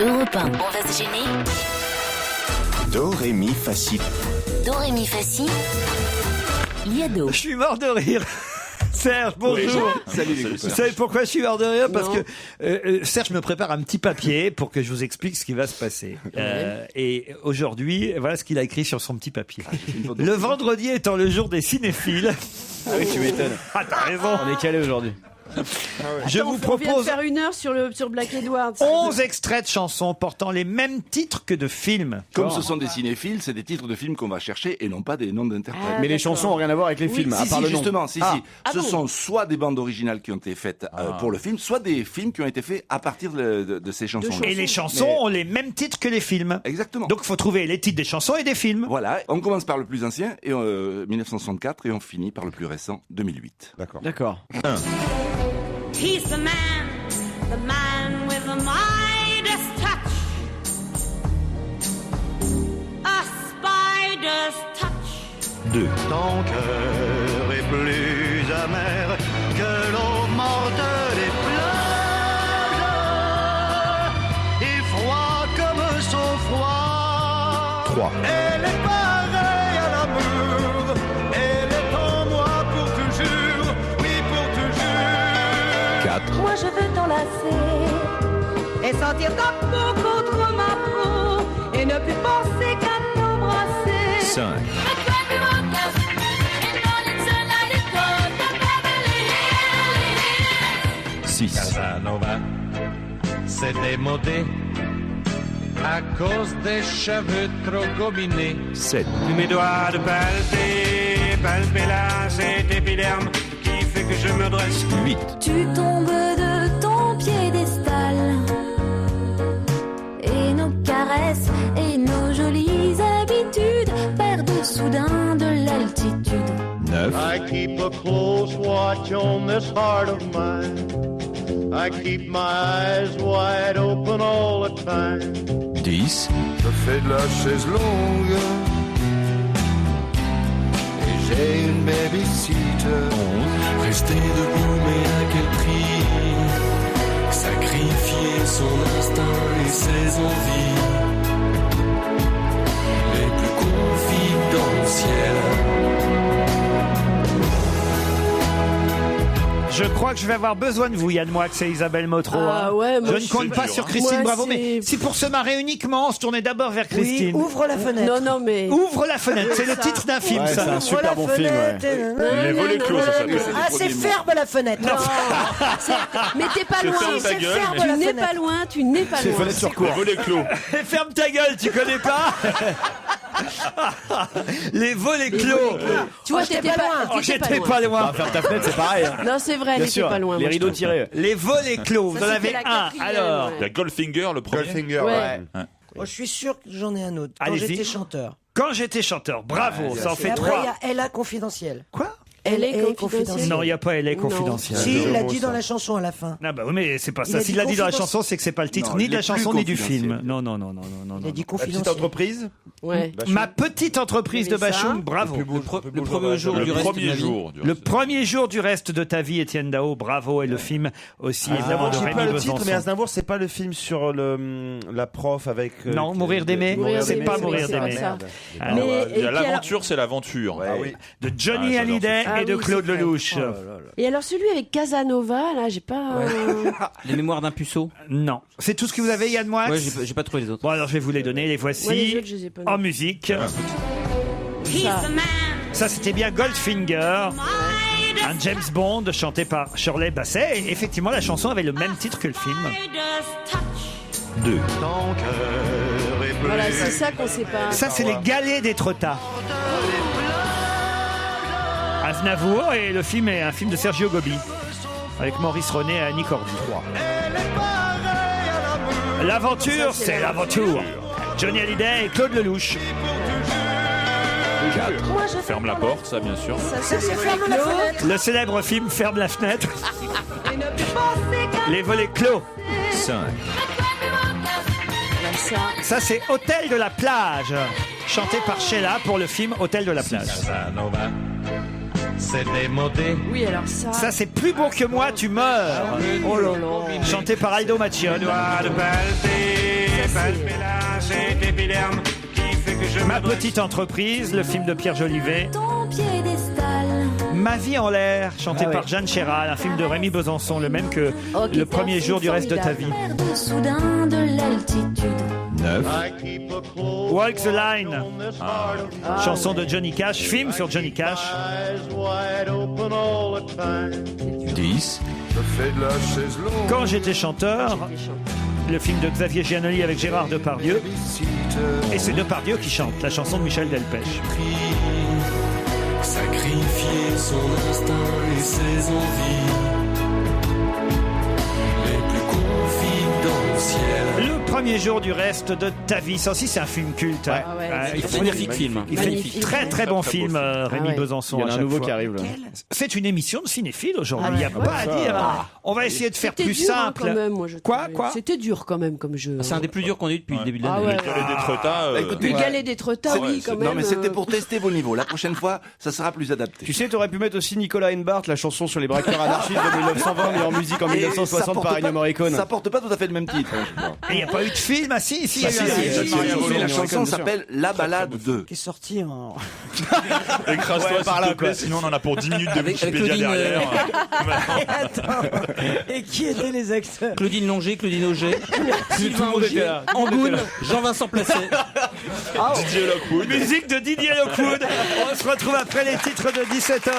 Europe 1, on va se gêner. Do, ré, mi, fa, si. Do, ré, mi, fa, si. Liado. Je suis mort de rire. Serge, bonjour. Salut les Vous copains. savez pourquoi je suis mort de rire? Parce que Serge me prépare un petit papier pour que je vous explique ce qui va se passer. Et aujourd'hui, voilà ce qu'il a écrit sur son petit papier. Le vendredi étant le jour des cinéphiles. Ah oui, tu m'étonnes. Ah, t'as raison. On est calé aujourd'hui. Je vous On vient de propose faire 1 heure sur Black Edwards. 11 extraits de chansons portant les mêmes titres que de films. Comme ce sont des cinéphiles, c'est des titres de films qu'on va chercher et non pas des noms d'interprètes. Ah, Mais les d'accord. chansons n'ont rien à voir avec les films, à Si, part si, le nom. justement, si. Ah Ce bon sont soit des bandes originales qui ont été faites pour le film, soit des films qui ont été faits à partir de ces chansons. Et les chansons ont les mêmes titres que les films. Exactement. Donc il faut trouver les titres des chansons et des films. Voilà, on commence par le plus ancien, et 1964, et on finit par le plus récent, 2008. D'accord. He's the man with the Midas touch. A spider's touch. Ton cœur est plus amer que l'eau morte des plages et froid comme son froid. 3. Elle est pareille à l'amour, elle est en moi pour toujours, oui pour toujours. 4. Moi je veux t'enlacer et sentir ta peau contre ma peau et ne plus penser qu'à t'embrasser. 5. 6. Casanova s'est démodé à cause des cheveux trop gominés. 7. Tu mes doigts de palper là cet épiderme qui fait que je me dresse. 8. Tu tombes de ton piédestal et nos caresses et nos jolies habitudes perdent soudain de l'altitude. 9. I keep a close watch on this heart of mine. I keep my eyes wide open all the time. 10. Je fais de la chaise longue et j'ai une babysitter. 11. Rester debout, mais à quel prix? Sacrifier son instinct et ses envies les plus confidentielles. Je crois que je vais avoir besoin de vous, Yann Moix et Isabelle Motro. Ah ouais, moi, je ne compte pas sur Christine Moi, Bravo, c'est- mais si pour se marrer uniquement, on se tournait d'abord vers Christine. Ouvre la fenêtre. Non, mais. Ouvre la fenêtre, c'est le Ça. titre d'un film, Ouais, ça. c'est un super bon film. Ouais. Les volets clos, ça s'appelle. Ah, c'est ferme la fenêtre. Mais t'es pas loin. C'est ferme Tu la n'es fenêtre. pas loin, tu n'es pas C'est loin. fenêtre sur cours. Ferme ta gueule, tu connais pas? Les volets clos. Tu vois, Oh, j'étais t'étais pas pas, loin. Oh, j'étais pas loin. Bah, faire ta fenêtre, c'est pareil. Hein. Non, c'est vrai, elle Bien était sûr. pas loin. Les moi, je rideaux trouve. tirés. Les volets clos, vous Ça, en c'était avez la un. quatrième, Alors, ouais. Il y a Goldfinger, le premier. Goldfinger, Ouais. Oh, je suis sûr que j'en ai un autre. Quand Allez-y. j'étais chanteur. quand j'étais chanteur, bravo, ça en Et fait après, il y 3. a Ella confidentielle. Quoi? Elle est confidentielle. confidentielle. Non, il n'y a pas Elle est Non. confidentielle. Si, il l'a dit dans la chanson à la fin. Ah bah oui, mais c'est pas Il ça. a S'il dit l'a dit dans la confidence- chanson, c'est que c'est pas le titre Non, ni il de la est plus chanson ni du film. confidentiel. Non. Il a dit La petite confidentielle. entreprise. Ouais. Ma petite entreprise de Il y avait ça. Bachoum, bravo. Le premier jour Le du reste de ma vie. Le premier jour du reste de ta vie, Étienne Dao, bravo. Et le film aussi, évidemment, de J'ai Rémi pas le titre, mais Besançon. Aznavour, c'est pas le film sur la prof avec. Non, Mourir d'aimer. Mourir C'est d'aimer, pas c'est Mourir vrai, d'aimer. c'est ça. Ah, Mais- ouais. Il y a et puis l'aventure, c'est l'aventure. oui. De Johnny Ah, Hallyday Ah et de oui, Claude c'est vrai. Lelouch. Et alors celui avec Casanova, là, j'ai pas. Les mémoires d'un puceau. Non. C'est tout ce que vous avez, Yann Moix? Ouais, j'ai pas trouvé les autres. Bon, alors je vais vous les donner. Les voici Ouais, les autres, je les ai pas en notés. musique. He's the man, Ça, c'était bien Goldfinger, Midas un James Bond chanté par Shirley Bassey. Et effectivement, la chanson avait le même titre que le film. spider's touch. 2. Ton cœur est plus Voilà, c'est ça qu'on sait pas. Ça, c'est les galets d'Étretat. Aznavour, et le film est un film de Sergio Gobi avec Maurice René et Annie Cordy. L'aventure, c'est l'aventure. Johnny Hallyday et Claude Lelouch. 4. Ferme la porte, ça bien sûr. Ça, C'est ferme la fenêtre. Le célèbre film Ferme la fenêtre. Les volets clos. 5. Ça, c'est Hôtel de la plage, chanté par Sheila pour le film Hôtel de la plage. Casanova s'est démodé. Oui, alors ça. Ça, c'est Plus beau que moi, tu meurs. Oh là là. Chanté par Aldo Macchione. Ma petite entreprise, le film de Pierre Jolivet. Ton piédestal. Ma vie en l'air, chanté par Jeanne Chéral, un film de Rémi Besançon, le même que Le premier jour du reste de ta vie. Perdre soudain de l'altitude. 9. Walk the Line, chanson de Johnny Cash, film sur Johnny Cash. 10. Je fais de la chaise longue. Quand j'étais chanteur, le film de Xavier Giannoli avec Gérard Depardieu. Et c'est Depardieu qui chante la chanson de Michel Delpech. Sacrifier son instinct et ses envies les plus confidentielles. Le premier jour du reste de ta vie. Ça aussi, c'est un film culte. Hein. Ah ouais, Il faut magnifique dire- film. Il fait Magnifique. très très bon film, Rémi ouais. Besançon. Il y en a à un chaque nouveau fois. qui arrive, là. C'est une émission de cinéphile aujourd'hui. Ah Il n'y a ouais. pas à Ça, dire. ah. On va essayer de faire C'était plus dur, hein, simple. quand même, moi, je Quoi trouvais. C'était dur quand même comme jeu. C'est un des plus durs qu'on ait eu depuis le début de l'année. Ah ouais. Le Galet des Tretas. Le galet des Tretas, oui, quand même. Non, mais c'était pour tester vos niveaux. La prochaine fois, ça sera plus adapté. Tu sais, t'aurais pu mettre aussi Nicolas Enbart, la chanson sur les braqueurs anarchistes de 1920, mais en musique en Et 1960 ça porte par Ennio pas- Morricone. Ça porte pas tout à fait le même titre. Et il n'y a pas eu de film. Ah si, il y a eu un film. Mais la chanson s'appelle La Balade 2. Qui est sorti en. Écrase-toi, Ouais, par s'il là, te plaît, quoi. sinon on en a pour 10 minutes de Avec Wikipédia Claudine, derrière. Et qui étaient les acteurs? Claudine Longer, Claudine Auger, Sylvain Tout le monde était Augier, là. Angoune, Jean-Vincent Placé. Didier Lockwood. Musique de Didier Lockwood. On se retrouve après les titres de 17h.